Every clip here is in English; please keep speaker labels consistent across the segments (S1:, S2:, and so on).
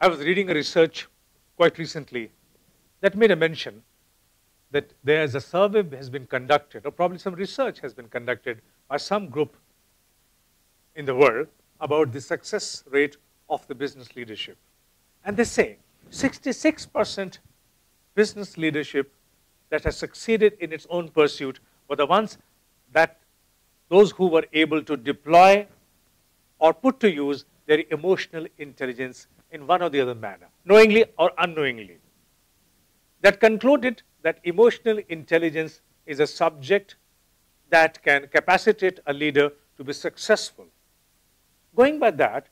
S1: I was reading a research quite recently that made a mention that there is a survey has been conducted, or probably some research has been conducted by some group in the world about the success rate of the business leadership. And they say 66% business leadership that has succeeded in its own pursuit were the ones that those who were able to deploy or put to use their emotional intelligence in one or the other manner, knowingly or unknowingly. That concluded that emotional intelligence is a subject that can capacitate a leader to be successful. Going by that,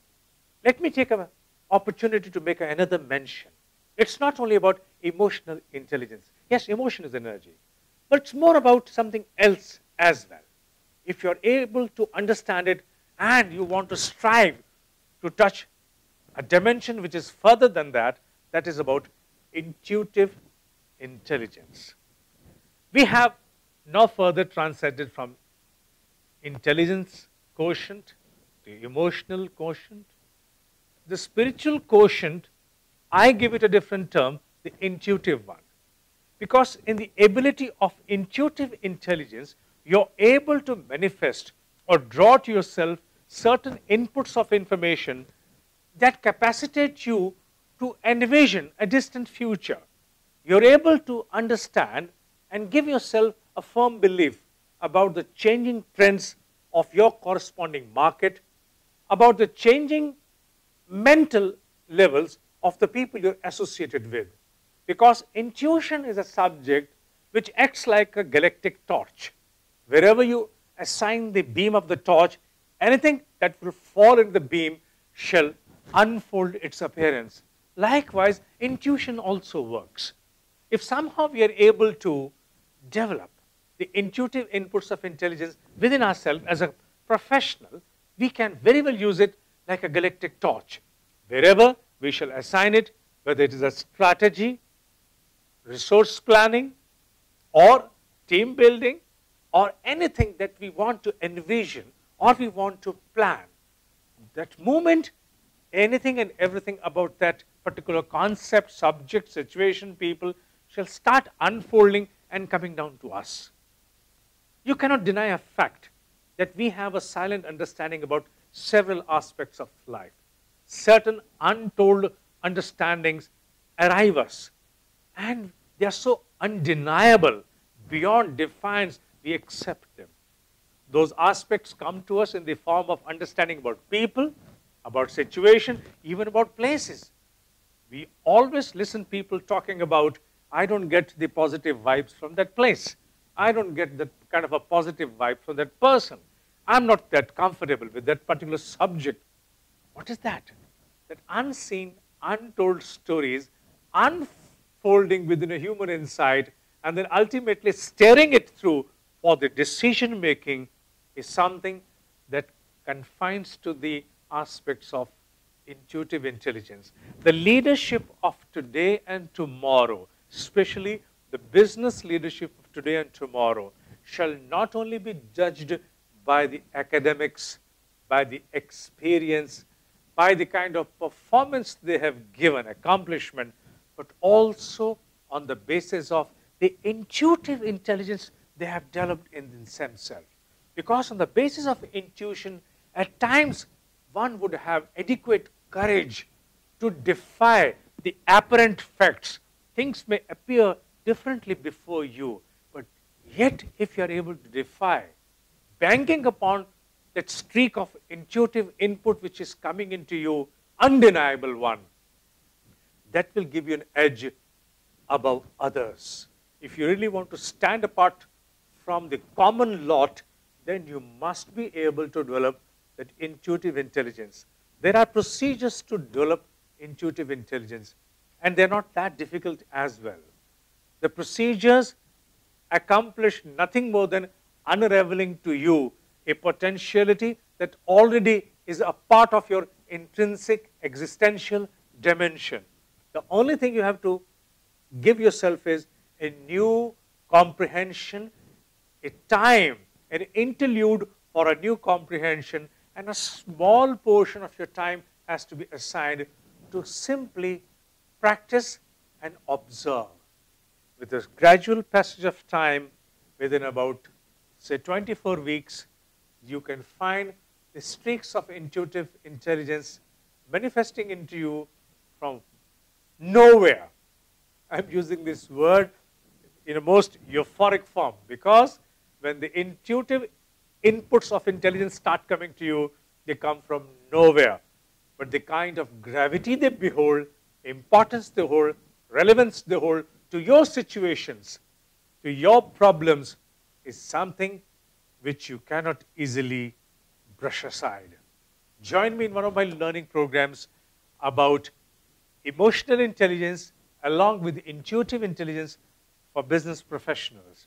S1: let me take an opportunity to make another mention. It's not only about emotional intelligence. Yes, emotion is energy, but it's more about something else as well. If you're able to understand it and you want to strive to touch a dimension which is further than that, that is about intuitive intelligence. We have now further transcended from intelligence quotient to emotional quotient. The spiritual quotient, I give it a different term, the intuitive one. Because in the ability of intuitive intelligence, you're able to manifest or draw to yourself certain inputs of information that capacitate you to envision a distant future. You're able to understand and give yourself a firm belief about the changing trends of your corresponding market, about the changing mental levels of the people you're associated with. Because intuition is a subject which acts like a galactic torch. Wherever you assign the beam of the torch, anything that will fall in the beam shall unfold its appearance. Likewise, intuition also works. If somehow we are able to develop the intuitive inputs of intelligence within ourselves as a professional, we can very well use it like a galactic torch. Wherever we shall assign it, whether it is a strategy, resource planning, or team building, or anything that we want to envision or we want to plan, that moment, anything and everything about that particular concept, subject, situation, people shall start unfolding and coming down to us. You cannot deny a fact that we have a silent understanding about several aspects of life. Certain untold understandings arrive us, and they are so undeniable, beyond defiance, we accept them. Those aspects come to us in the form of understanding about people, about situation, even about places. We always listen people talking about, I don't get the positive vibes from that place. I don't get that kind of a positive vibe from that person. I'm not that comfortable with that particular subject. What is that? That unseen, untold stories unfolding within a human inside and then ultimately steering it through for the decision making is something that confines to the aspects of intuitive intelligence. The leadership of today and tomorrow, especially the business leadership of today and tomorrow, shall not only be judged by the academics, by the experience, by the kind of performance they have given, accomplishment, but also on the basis of the intuitive intelligence they have developed in themselves. Because on the basis of intuition, at times one would have adequate courage to defy the apparent facts. Things may appear differently before you, but yet if you are able to defy, banking upon that streak of intuitive input which is coming into you, undeniable one, that will give you an edge above others. If you really want to stand apart from the common lot, then you must be able to develop that intuitive intelligence. There are procedures to develop intuitive intelligence, and they're not that difficult as well. The procedures accomplish nothing more than unraveling to you a potentiality that already is a part of your intrinsic existential dimension. The only thing you have to give yourself is a new comprehension, a time, an interlude for a new comprehension, and a small portion of your time has to be assigned to simply practice and observe. With a gradual passage of time, within about, say, 24 weeks, you can find the streaks of intuitive intelligence manifesting into you from nowhere. I'm using this word in a most euphoric form, because when the intuitive inputs of intelligence start coming to you, they come from nowhere. But the kind of gravity they behold, importance they hold, relevance they hold to your situations, to your problems, is something which you cannot easily brush aside. Join me in one of my learning programs about emotional intelligence along with intuitive intelligence for business professionals.